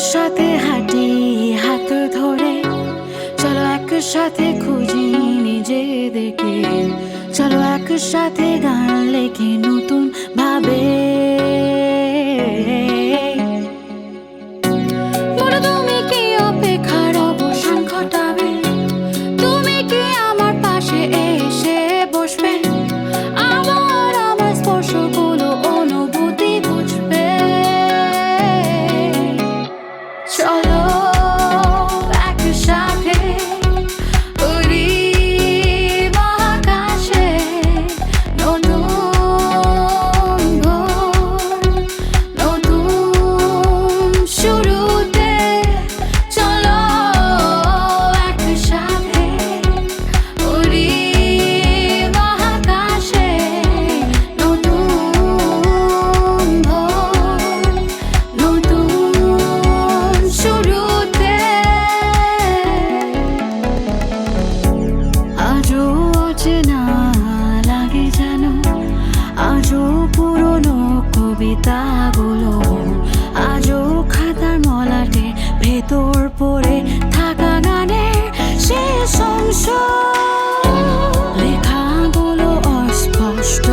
একসাথে হাঁটি হাত ধরে, চলো একসাথে খুঁজি নিজেদেরকে, চলো একসাথে গান লেখি নতুন ভাবে। তুমি কি অপেক্ষার অবসান ঘটাবে? তুমি কি আমার পাশে এসে বসবে? আমার স্পর্শগুলো অনুভূতি বুঝবে। চলো একসাথে উড়ি মহাকাশে, নতুন ভোর, নতুন শুরুতে। চলো একসাথে উড়ি মহাকাশে, নতুন ভোর, নতুন শুরুতে। আজও অচেনা লাগে যেন, আজও পুরনো কবিতাগুলো, আজও খাতার মলাটে ভেতর পড়ে থাকা গানের শেষ অংশ। লেখাগুলো অস্পষ্ট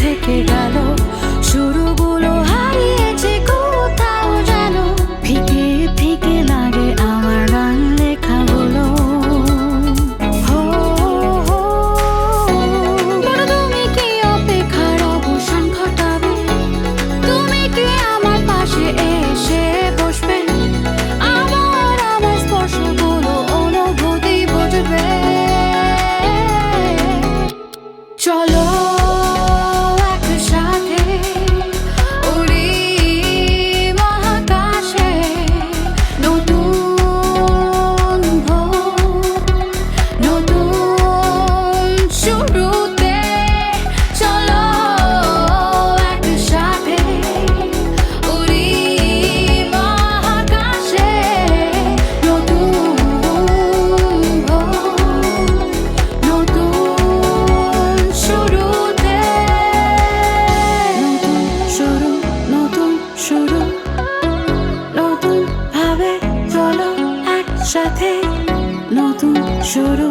থেকে গেল, শুরুগুলো হারিয়েছে কোথাও যেন। ফিকে ফিকে লাগে আমার গান লেখাগুলো। তুমি কি অপেক্ষার অবসান ঘটাবে? তুমি কি আমার পাশে এসে বসবে? আমার স্পর্শগুলো অনুভূতি বুঝবে। চলো একসাথে উড়ি মহাকাশে, নতুন ভোর, নতুন শুরুতে। চলো একসাথে উড়ি মহাকাশে, নতুন ভোর, নতুন শুরুতে। নতুন শুরু, নতুন ভাবে। চলো একসাথে নতুন শুরু।